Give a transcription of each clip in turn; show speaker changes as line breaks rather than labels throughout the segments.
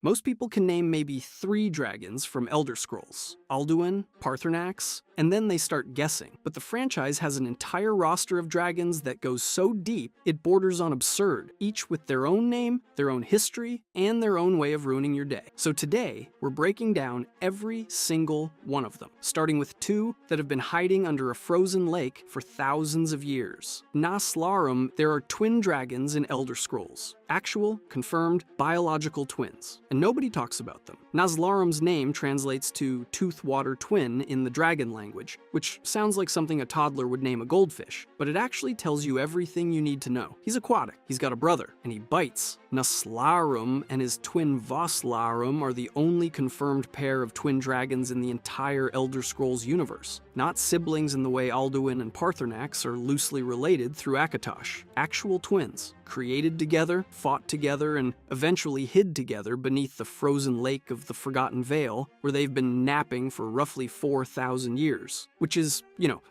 Most people can name maybe 3 dragons from Elder Scrolls: Alduin, Paarthurnax, and then they start guessing. But the franchise has an entire roster of dragons that goes so deep it borders on absurd, each with their own name, their own history, and their own way of ruining your day. So today, we're breaking down every single one of them, starting with 2 that have been hiding under a frozen lake for thousands of years. Naslarum, there are twin dragons in Elder Scrolls. Actual, confirmed, biological twins. And nobody talks about them. Naslarum's name translates to Toothwater Twin in the dragon language, which sounds like something a toddler would name a goldfish, but it actually tells you everything you need to know. He's aquatic, he's got a brother, and he bites. Naslarum and his twin Voslarum are the only confirmed pair of twin dragons in the entire Elder Scrolls universe. Not siblings in the way Alduin and Paarthurnax are loosely related through Akatosh. Actual twins, created together, fought together, and eventually hid together beneath the frozen lake of the Forgotten Vale, where they've been napping for roughly 4,000 years. Which is,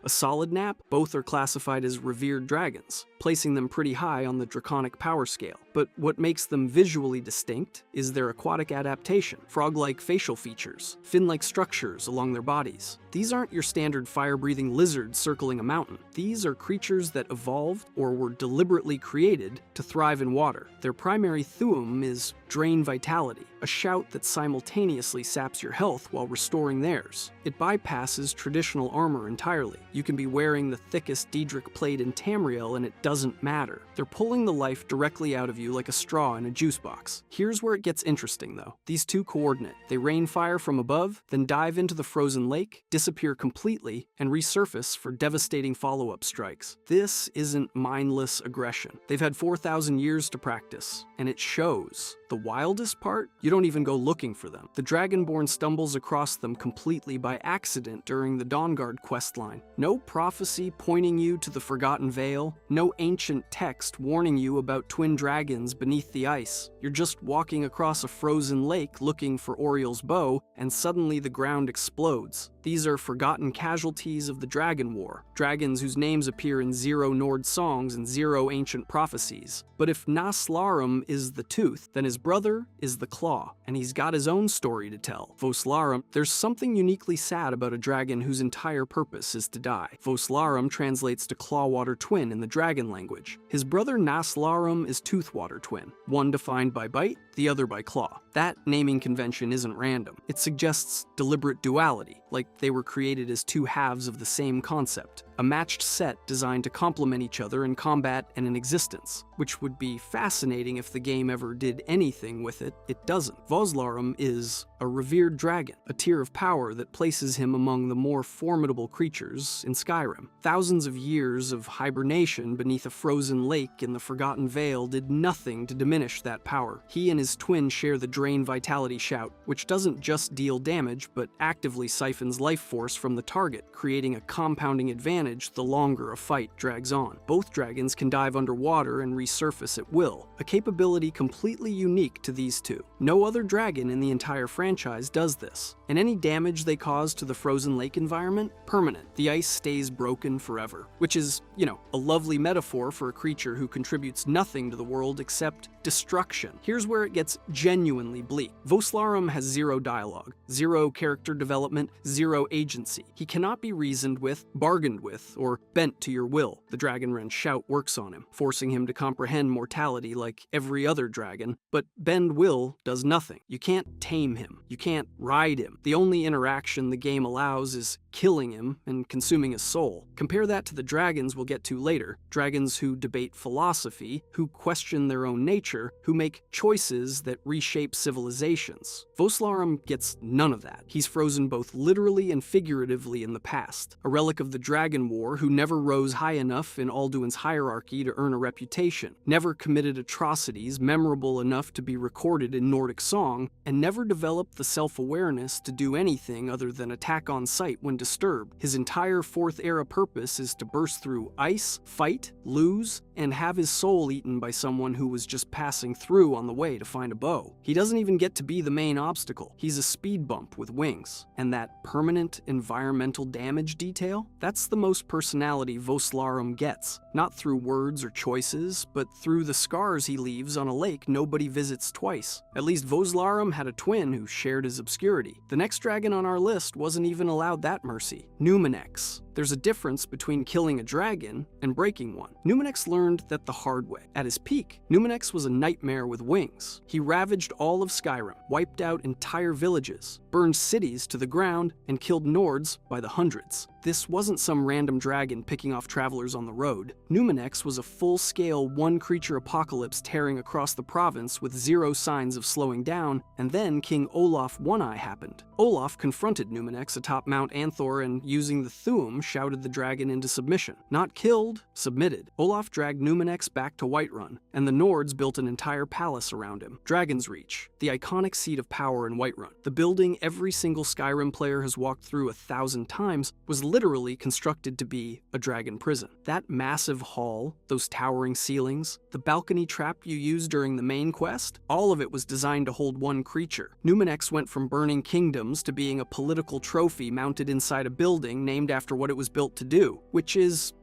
a solid nap. Both are classified as revered dragons, placing them pretty high on the draconic power scale. But what makes them visually distinct is their aquatic adaptation, frog-like facial features, fin-like structures along their bodies. These aren't your standard fire-breathing lizards circling a mountain. These are creatures that evolved or were deliberately created to thrive in water. Their primary thuum is Drain Vitality, a shout that simultaneously saps your health while restoring theirs. It bypasses traditional armor entirely. You can be wearing the thickest Daedric plate in Tamriel and it doesn't matter. They're pulling the life directly out of you like a straw in a juice box. Here's where it gets interesting though. These 2 coordinate. They rain fire from above, then dive into the frozen lake, disappear completely, and resurface for devastating follow-up strikes. This isn't mindless aggression. They've had 4,000 years to practice, and it shows. The wildest part? You don't even go looking for them. The Dragonborn stumbles across them completely by accident during the Dawnguard questline. No prophecy pointing you to the Forgotten Vale, no ancient text warning you about twin dragons beneath the ice. You're just walking across a frozen lake looking for Oriel's bow, and suddenly the ground explodes. These are forgotten casualties of the Dragon War, dragons whose names appear in 0 Nord songs and 0 ancient prophecies. But if Naslarum is the tooth, then his brother is the claw, and he's got his own story to tell. Voslarum, there's something uniquely sad about a dragon whose entire purpose is to die. Voslarum translates to Clawwater Twin in the dragon language. His brother Naslarum is Toothwater Twin, one defined by bite, the other by claw. That naming convention isn't random. It suggests deliberate duality, like they were created as 2 halves of the same concept. A matched set designed to complement each other in combat and in existence, which would be fascinating if the game ever did anything with it. It doesn't. Voslarum is a revered dragon, a tier of power that places him among the more formidable creatures in Skyrim. Thousands of years of hibernation beneath a frozen lake in the Forgotten Vale did nothing to diminish that power. He and his twin share the Drain Vitality shout, which doesn't just deal damage, but actively siphons life force from the target, creating a compounding advantage the longer a fight drags on. Both dragons can dive underwater and resurface at will, a capability completely unique to these 2. No other dragon in the entire franchise does this, and any damage they cause to the frozen lake environment, permanent. The ice stays broken forever, which is, a lovely metaphor for a creature who contributes nothing to the world except destruction. Here's where it gets genuinely bleak. Voslarum has 0 dialogue, 0 character development, 0 agency. He cannot be reasoned with, bargained with, or bent to your will. The Dragonrend shout works on him, forcing him to comprehend mortality like every other dragon, but bend will does nothing. You can't tame him. You can't ride him. The only interaction the game allows is killing him and consuming his soul. Compare that to the dragons we'll get to later, dragons who debate philosophy, who question their own nature, who make choices that reshape civilizations. Voslarum gets none of that. He's frozen both literally and figuratively in the past, a relic of the Dragon War who never rose high enough in Alduin's hierarchy to earn a reputation, never committed atrocities memorable enough to be recorded in Nordic song, and never developed the self-awareness to do anything other than attack on sight when disturbed. His entire Fourth Era purpose is to burst through ice, fight, lose, and have his soul eaten by someone who was just passing through on the way to find a bow. He doesn't even get to be the main obstacle. He's a speed bump with wings. And that permanent environmental damage detail? That's the most personality Voslarum gets. Not through words or choices, but through the scars he leaves on a lake nobody visits twice. At least Voslarum had a twin who shared his obscurity. The next dragon on our list wasn't even allowed that mercy. Numinex. There's a difference between killing a dragon and breaking one. Numinex learned that the hard way. At his peak, Numinex was a nightmare with wings. He ravaged all of Skyrim, wiped out entire villages, burned cities to the ground, and killed Nords by the hundreds. This wasn't some random dragon picking off travelers on the road. Numinex was a full-scale one-creature apocalypse tearing across the province with zero signs of slowing down, and then King Olaf One-Eye happened. Olaf confronted Numinex atop Mount Anthor and, using the Thu'um, shouted the dragon into submission. Not killed, submitted. Olaf dragged Numinex back to Whiterun, and the Nords built an entire palace around him. Dragon's Reach, the iconic seat of power in Whiterun. The building every single Skyrim player has walked through 1,000 times was literally constructed to be a dragon prison. That massive hall, those towering ceilings, the balcony trap you used during the main quest, all of it was designed to hold one creature. Numinex went from burning kingdoms to being a political trophy mounted inside a building named after what it was built to do, which is,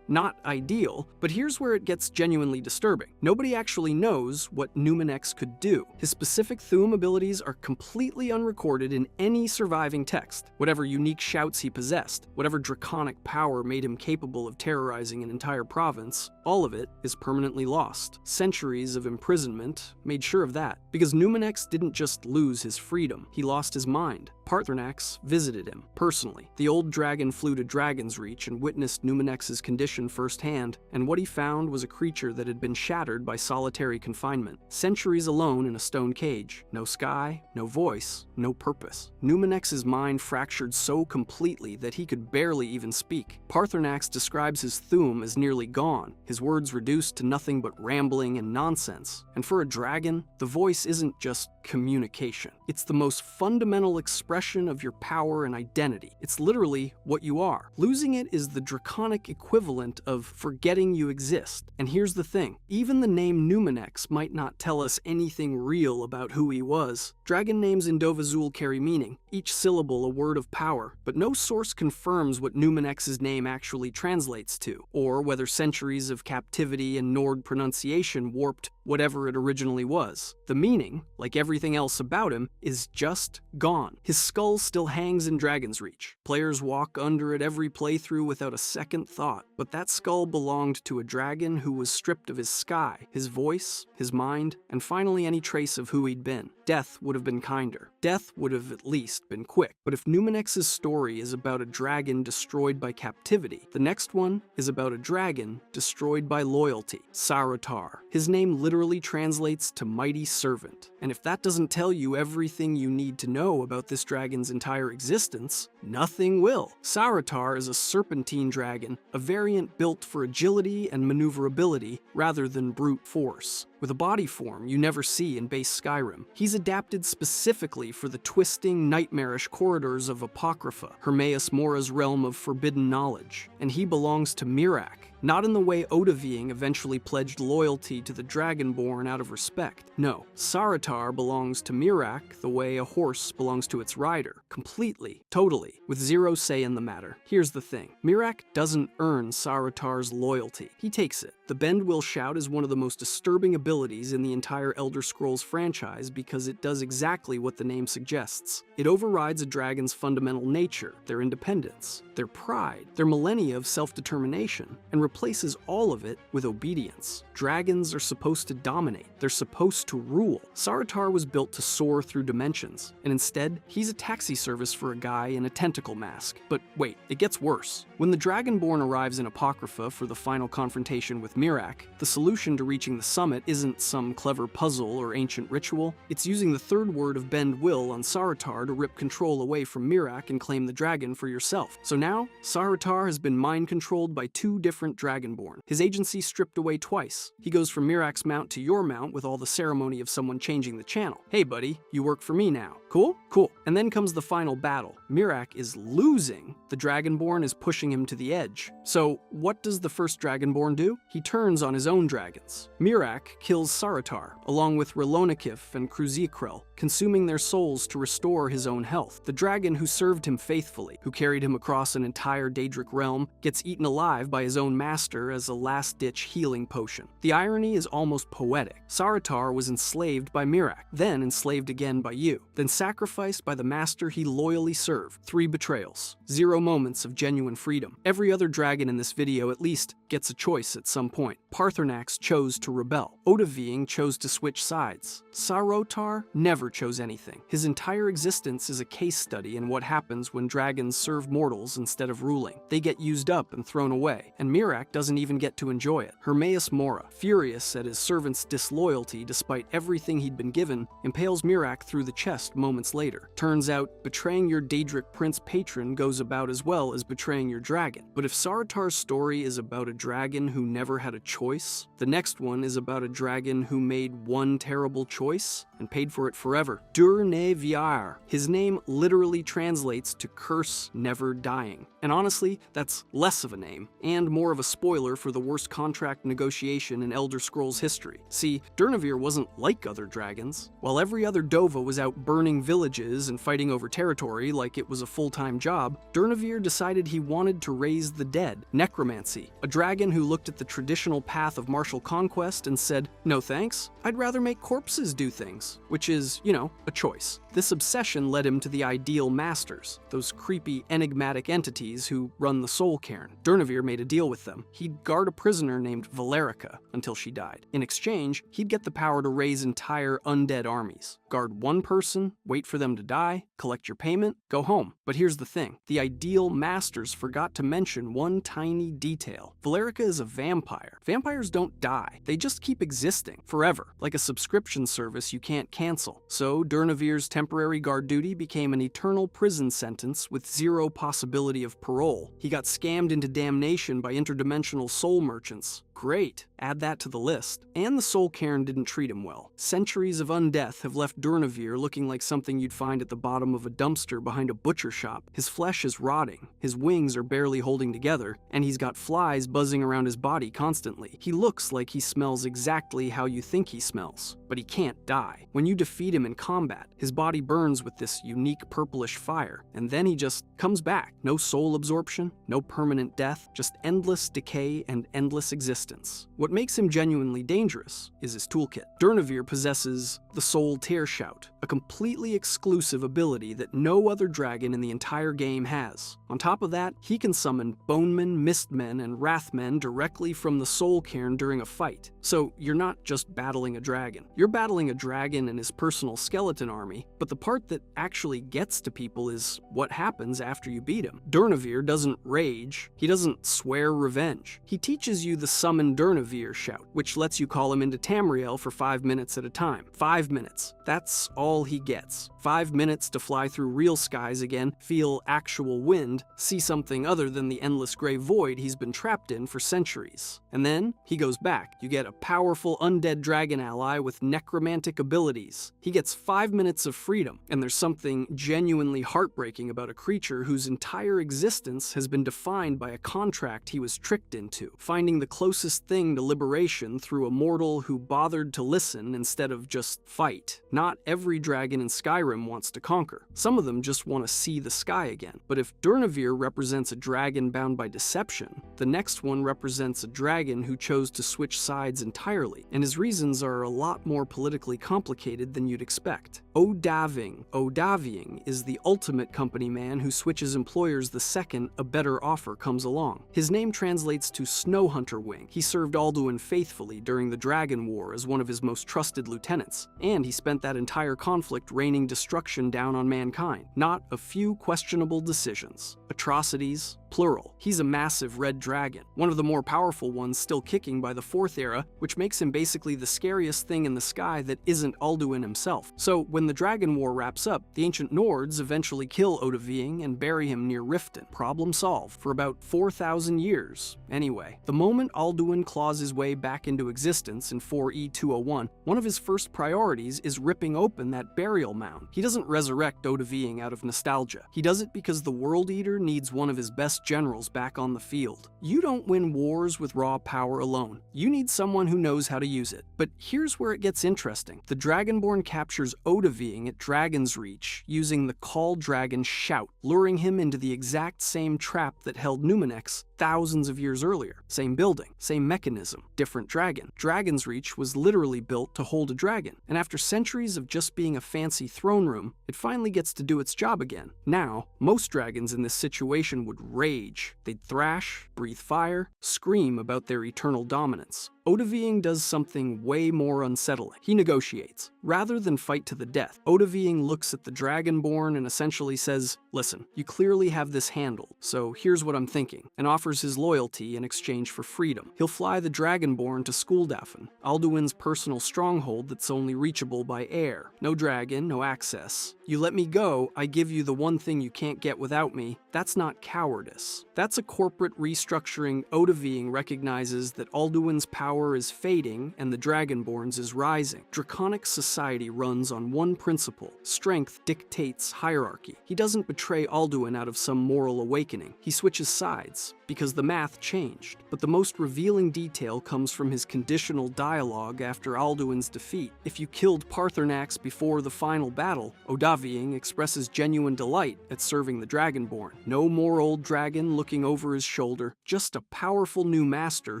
not ideal, but here's where it gets genuinely disturbing. Nobody actually knows what Numinex could do. His specific Thu'um abilities are completely unrecorded in any surviving text. Whatever unique shouts he possessed, whatever draconic power made him capable of terrorizing an entire province, all of it is permanently lost. Centuries of imprisonment made sure of that, because Numinex didn't just lose his freedom, he lost his mind. Paarthurnax visited him, personally. The old dragon flew to Dragon's Reach and witnessed Numinex's condition firsthand, and what he found was a creature that had been shattered by solitary confinement. Centuries alone in a stone cage. No sky, no voice, no purpose. Numinex's mind fractured so completely that he could barely even speak. Paarthurnax describes his Thu'um as nearly gone, his words reduced to nothing but rambling and nonsense. And for a dragon, the voice isn't just communication. It's the most fundamental expression of your power and identity. It's literally what you are. Losing it is the draconic equivalent of forgetting you exist. And here's the thing, even the name Numinex might not tell us anything real about who he was. Dragon names in Dovazul carry meaning, each syllable a word of power, but no source confirms what Numinex's name actually translates to, or whether centuries of captivity and Nord pronunciation warped whatever it originally was. The meaning, like everything else about him, is just gone. His skull still hangs in Dragon's Reach. Players walk under it every playthrough without a second thought, but that skull belonged to a dragon who was stripped of his sky, his voice, his mind, and finally any trace of who he'd been. Death would have been kinder. Death would have at least been quick. But if Numinex's story is about a dragon destroyed by captivity, the next one is about a dragon destroyed by loyalty. Sarotar. His name literally translates to mighty servant. And if that doesn't tell you everything you need to know about this dragon's entire existence, nothing will. Sarotar is a serpentine dragon, a variant built for agility and maneuverability rather than brute force. With a body form you never see in base Skyrim, he's adapted specifically for the twisting, nightmarish corridors of Apocrypha, Hermaeus Mora's realm of forbidden knowledge, and he belongs to Miraak. Not in the way Odahviing eventually pledged loyalty to the Dragonborn out of respect. No, Sarotar belongs to Miraak the way a horse belongs to its rider. Completely, totally, with zero say in the matter. Here's the thing, Miraak doesn't earn Sarotar's loyalty. He takes it. The Bend Will Shout is one of the most disturbing abilities in the entire Elder Scrolls franchise because it does exactly what the name suggests. It overrides a dragon's fundamental nature, their independence, their pride, their millennia of self-determination, and replaces all of it with obedience. Dragons are supposed to dominate. They're supposed to rule. Sarotar was built to soar through dimensions, and instead, he's a taxi service for a guy in a tentacle mask. But wait, it gets worse. When the Dragonborn arrives in Apocrypha for the final confrontation with Miraak, the solution to reaching the summit isn't some clever puzzle or ancient ritual. It's using the third word of Bend Will on Sarotar to rip control away from Miraak and claim the dragon for yourself. So now, Sarotar has been mind-controlled by two different Dragonborn. His agency stripped away twice. He goes from Miraak's mount to your mount with all the ceremony of someone changing the channel. Hey buddy, you work for me now. Cool? Cool. And then comes the final battle. Miraak is losing. The Dragonborn is pushing him to the edge. So what does the first Dragonborn do? He turns on his own dragons. Miraak kills Sarautar, along with Relonakif and Kruzikrel, consuming their souls to restore his own health. The dragon who served him faithfully, who carried him across an entire Daedric realm, gets eaten alive by his own master as a last-ditch healing potion. The irony is almost poetic. Sarautar was enslaved by Miraak, then enslaved again by you, then sacrificed by the master he loyally served. 3 betrayals, 0 moments of genuine freedom. Every other dragon in this video at least gets a choice at some point. Paarthurnax chose to rebel. Odahviing chose to switch sides. Sarautar never chose anything. His entire existence is a case study in what happens when dragons serve mortals instead of ruling. They get used up and thrown away, and Miraak doesn't even get to enjoy it. Hermaeus Mora, furious at his servant's disloyalty despite everything he'd been given, impales Miraak through the chest moments later. Turns out, betraying your Daedric prince patron goes about as well as betraying your dragon. But if Sarautar's story is about a dragon who never had a choice, the next one is about a dragon who made one terrible choice and paid for it forever. Dur-ne-Viar. His name literally translates to curse never dying. And honestly, that's less of a name, and more of a spoiler for the worst contract negotiation in Elder Scrolls history. See, Durnavir wasn't like other dragons. While every other Dova was out burning villages and fighting over territory like it was a full-time job, Durnavir decided he wanted to raise the dead. Necromancy. A dragon who looked at the traditional path of martial conquest and said, "No thanks, I'd rather make corpses do things." Which is, a choice. This obsession led him to the Ideal Masters, those creepy, enigmatic entities who run the Soul Cairn. Durnavir made a deal with them. He'd guard a prisoner named Valerica until she died. In exchange, he'd get the power to raise entire undead armies. Guard one person, wait for them to die, collect your payment, go home. But here's the thing. The Ideal Masters forgot to mention one tiny detail. Valerica is a vampire. Vampires don't die. They just keep existing forever, like a subscription service you can't cancel. So Durnavir's temporary guard duty became an eternal prison sentence with 0 possibility of parole. He got scammed into damnation by interdimensional soul merchants. Great, add that to the list. And the Soul Cairn didn't treat him well. Centuries of undeath have left Durnavir looking like something you'd find at the bottom of a dumpster behind a butcher shop. His flesh is rotting, his wings are barely holding together, and he's got flies buzzing around his body constantly. He looks like he smells exactly how you think he smells, but he can't die. When you defeat him in combat, his body burns with this unique purplish fire, and then he just comes back. No soul absorption, no permanent death, just endless decay and endless existence. What makes him genuinely dangerous is his toolkit. Durnavir possesses the Soul Tear Shout, a completely exclusive ability that no other dragon in the entire game has. On top of that, he can summon Bonemen, Mistmen, and Wrathmen directly from the Soul Cairn during a fight. So you're not just battling a dragon. You're battling a dragon and his personal skeleton army, but the part that actually gets to people is what happens after you beat him. Durnavir doesn't rage, he doesn't swear revenge. He teaches you the Summon Durnavir shout, which lets you call him into Tamriel for 5 minutes at a time. 5 minutes. That's all he gets. 5 minutes to fly through real skies again, feel actual wind, see something other than the endless gray void he's been trapped in for centuries. And then he goes back. You get a powerful undead dragon ally with necromantic abilities. He gets 5 minutes of freedom, and there's something genuinely heartbreaking about a creature whose entire existence has been defined by a contract he was tricked into, finding the closest thing to liberation through a mortal who bothered to listen instead of just fight. Not every dragon in Skyrim wants to conquer. Some of them just want to see the sky again. But if Durnavir represents a dragon bound by deception, the next one represents a dragon who chose to switch sides entirely, and his reasons are a lot more politically complicated than you'd expect. Odahviing is the ultimate company man who switches employers the second a better offer comes along. His name translates to Snow Hunter Wing. He served Alduin faithfully during the Dragon War as one of his most trusted lieutenants, and he spent that entire conflict raining destruction down on mankind. Not a few questionable decisions, atrocities, plural. He's a massive red dragon, one of the more powerful ones still kicking by the 4th era, which makes him basically the scariest thing in the sky that isn't Alduin himself. So when the Dragon War wraps up, the ancient Nords eventually kill Odahviing and bury him near Riften. Problem solved for about 4,000 years. Anyway, the moment Alduin claws his way back into existence in 4E201, one of his first priorities is ripping open that burial mound. He doesn't resurrect Odahviing out of nostalgia. He does it because the World Eater needs one of his best generals back on the field. You don't win wars with raw power alone. You need someone who knows how to use it. But here's where it gets interesting. The Dragonborn captures Odahviing at Dragon's Reach using the Call Dragon Shout, luring him into the exact same trap that held Numenix thousands of years earlier. Same building, same mechanism, different dragon. Dragon's Reach was literally built to hold a dragon, and after centuries of just being a fancy throne room, it finally gets to do its job again. Now, most dragons in this situation would rage. They'd thrash, breathe fire, scream about their eternal dominance. Odahviing does something way more unsettling. He negotiates. Rather than fight to the death, Odahviing looks at the Dragonborn and essentially says, "Listen, you clearly have this handled, so here's what I'm thinking," and offers his loyalty in exchange for freedom. He'll fly the Dragonborn to Skuldafn, Alduin's personal stronghold that's only reachable by air. No dragon, no access. You let me go, I give you the one thing you can't get without me. That's not cowardice. That's a corporate restructuring. Odahviing recognizes that Alduin's power is fading and the Dragonborn's is rising. Draconic society runs on one principle: strength dictates hierarchy. He doesn't betray Alduin out of some moral awakening. He switches sides, because the math changed. But the most revealing detail comes from his conditional dialogue after Alduin's defeat. If you killed Paarthurnax before the final battle, Odahviing expresses genuine delight at serving the Dragonborn. No more old dragon looking over his shoulder, just a powerful new master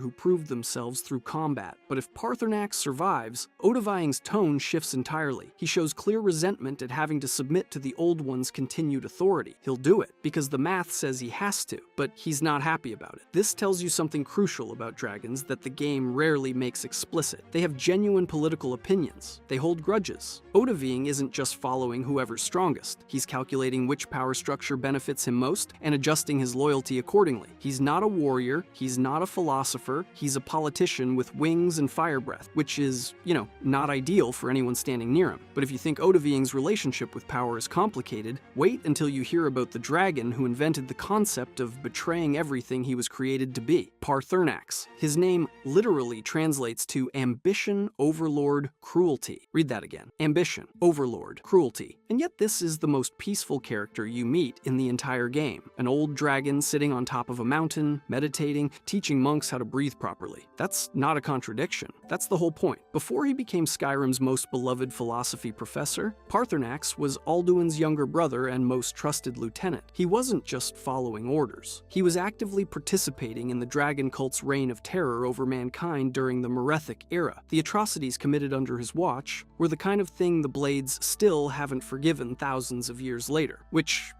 who proved themselves through combat. But if Paarthurnax survives, Odahviing's tone shifts entirely. He shows clear resentment at having to submit to the old one's continued authority. He'll do it, because the math says he has to, but he's not happy about it. This tells you something crucial about dragons that the game rarely makes explicit. They have genuine political opinions. They hold grudges. Odahviing isn't just following whoever's strongest. He's calculating which power structure benefits him most and adjusting his loyalty accordingly. He's not a warrior, he's not a philosopher, he's a politician with wings and fire breath, which is, not ideal for anyone standing near him. But if you think Odahviing's relationship with power is complicated, wait until you hear about the dragon who invented the concept of betraying everything he was created to be, Paarthurnax. His name literally translates to ambition, overlord, cruelty. Read that again. Ambition, overlord, cruelty. And yet this is the most peaceful character you meet in the entire game. An old dragon sitting on top of a mountain, meditating, teaching monks how to breathe properly. That's not a contradiction. That's the whole point. Before he became Skyrim's most beloved philosophy professor, Paarthurnax was Alduin's younger brother and most trusted lieutenant. He wasn't just following orders. He was actively participating in the dragon cult's reign of terror over mankind during the Merethic era. The atrocities committed under his watch were the kind of thing the Blades still haven't forgiven thousands of years later. Which,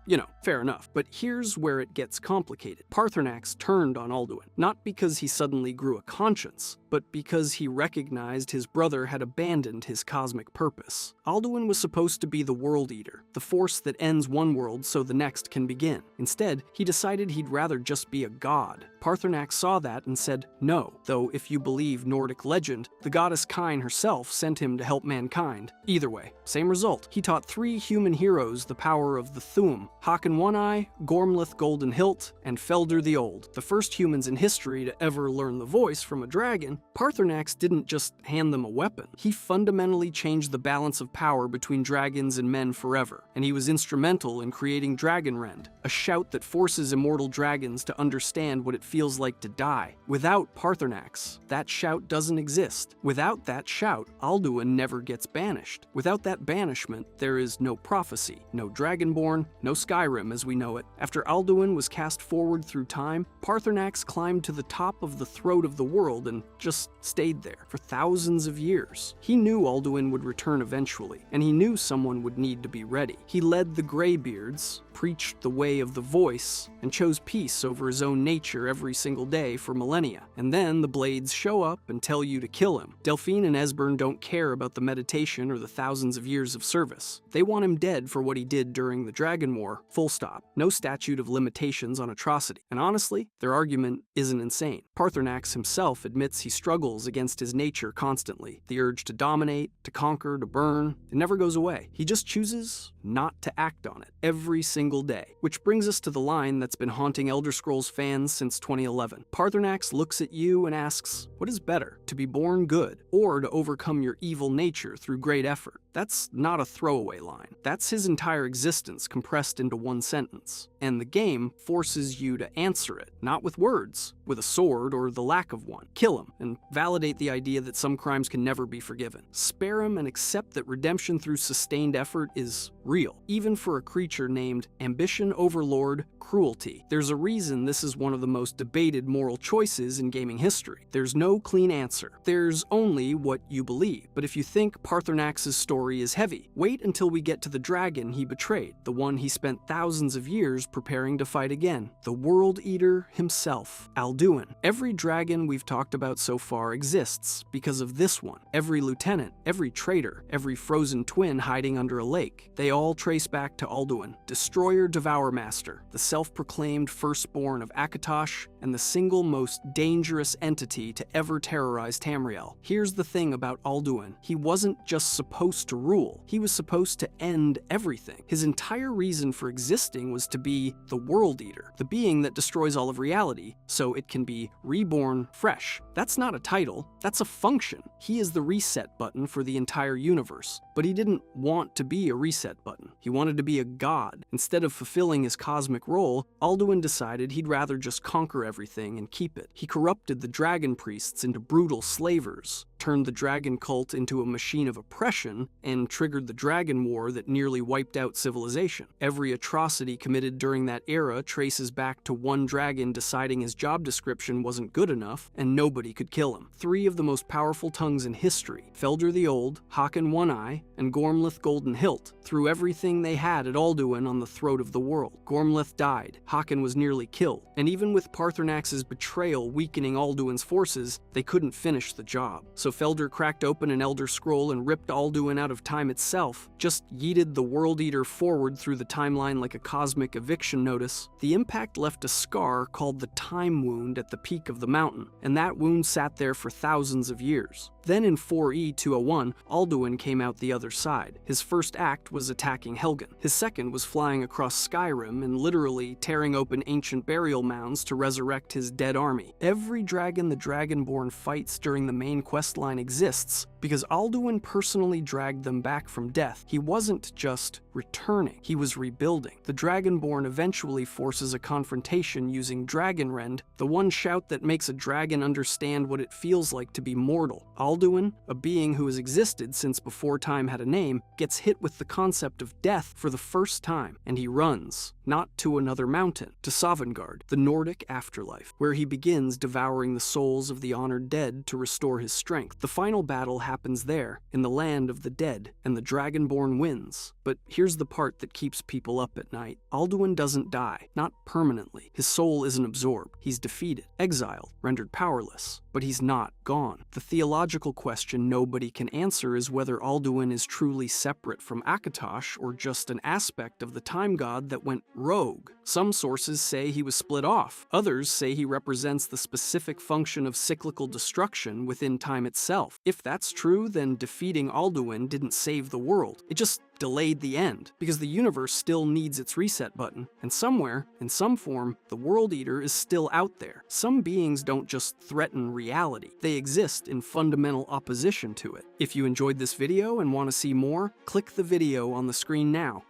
fair enough. But here's where it gets complicated. Paarthurnax turned on Alduin, not because he suddenly grew a conscience, but because he recognized his brother had abandoned his cosmic purpose. Alduin was supposed to be the World Eater, the force that ends one world so the next can begin. Instead, he decided he'd rather just be a god. Paarthurnax saw that and said no, though if you believe Nordic legend, the goddess Kyne herself sent him to help mankind. Either way, same result. He taught 3 human heroes the power of the Thu'um: Haakon One-Eye, Gormleth Golden Hilt, and Felder the Old, the first humans in history to ever learn the voice from a dragon. Paarthurnax didn't just hand them a weapon. He fundamentally changed the balance of power between dragons and men forever, and he was instrumental in creating Dragonrend, a shout that forces immortal dragons to understand what it feels like to die. Without Paarthurnax, that shout doesn't exist. Without that shout, Alduin never gets banished. Without that banishment, there is no prophecy, no Dragonborn, no Skyrim as we know it. After Alduin was cast forward through time, Paarthurnax climbed to the top of the throat of the world and just stayed there for thousands of years. He knew Alduin would return eventually, and he knew someone would need to be ready. He led the Greybeards, preached the way of the voice, and chose peace over his own nature every single day for millennia. And then the Blades show up and tell you to kill him. Delphine and Esbern don't care about the meditation or the thousands of years of service. They want him dead for what he did during the Dragon War, full stop. No statute of limitations on atrocity. And honestly, their argument isn't insane. Paarthurnax himself admits he struggles against his nature constantly. The urge to dominate, to conquer, to burn, it never goes away. He just chooses not to act on it every single day. Which brings us to the line that's been haunting Elder Scrolls fans since 2011. Paarthurnax looks at you and asks, what is better, to be born good, or to overcome your evil nature through great effort? That's not a throwaway line. That's his entire existence compressed into one sentence. And the game forces you to answer it, not with words, with a sword or the lack of one. Kill him, and validate the idea that some crimes can never be forgiven. Spare him and accept that redemption through sustained effort is real, even for a creature named Ambition Overlord Cruelty. There's a reason this is one of the most debated moral choices in gaming history. There's no clean answer. There's only what you believe. But if you think Paarthurnax's story is heavy, wait until we get to the dragon he betrayed, the one he spent thousands of years preparing to fight again, the World Eater himself, Alduin. Every dragon we've talked about so far exists because of this one. Every lieutenant, every traitor, every frozen twin hiding under a lake, they all trace back to Alduin, Destroyer Devour Master, the self-proclaimed firstborn of Akatosh and the single most dangerous entity to ever terrorize Tamriel. Here's the thing about Alduin. He wasn't just supposed to rule. He was supposed to end everything. His entire reason for existing was to be the World Eater, the being that destroys all of reality, so it can be reborn fresh. That's not a title, that's a function. He is the reset button for the entire universe. But he didn't want to be a reset button. He wanted to be a god. Instead of fulfilling his cosmic role, Alduin decided he'd rather just conquer everything and keep it. He corrupted the dragon priests into brutal slavers, turned the dragon cult into a machine of oppression, and triggered the Dragon War that nearly wiped out civilization. Every atrocity committed during that era traces back to one dragon deciding his job description wasn't good enough and nobody could kill him. Three of the most powerful tongues in history, Felder the Old, Hakon One-Eye, and Gormleth Golden Hilt, threw everything they had at Alduin on the throat of the world. Gormleth died, Hakon was nearly killed, and even with Paarthurnax's betrayal weakening Alduin's forces, they couldn't finish the job. So Felder cracked open an Elder Scroll and ripped Alduin out of time itself, just yeeted the World Eater forward through the timeline like a cosmic eviction notice. The impact left a scar called the Time Wound at the peak of the mountain, and that wound sat there for thousands of years. Then in 4E201, Alduin came out the other side. His first act was attacking Helgen. His second was flying across Skyrim and literally tearing open ancient burial mounds to resurrect his dead army. Every dragon the Dragonborn fights during the main questline exists because Alduin personally dragged them back from death. He wasn't just returning, he was rebuilding. The Dragonborn eventually forces a confrontation using Dragonrend, the one shout that makes a dragon understand what it feels like to be mortal. Alduin, a being who has existed since before time had a name, gets hit with the concept of death for the first time, and he runs, not to another mountain, to Sovngarde, the Nordic afterlife, where he begins devouring the souls of the honored dead to restore his strength. The final battle happens there, in the land of the dead, and the Dragonborn wins. But here's the part that keeps people up at night. Alduin doesn't die, not permanently. His soul isn't absorbed. He's defeated, exiled, rendered powerless. But he's not gone. The theological question nobody can answer is whether Alduin is truly separate from Akatosh or just an aspect of the time god that went rogue. Some sources say he was split off. Others say he represents the specific function of cyclical destruction within time itself. If that's true, then defeating Alduin didn't save the world. It just delayed the end, because the universe still needs its reset button, and somewhere, in some form, the World Eater is still out there. Some beings don't just threaten reality, they exist in fundamental opposition to it. If you enjoyed this video and want to see more, click the video on the screen now.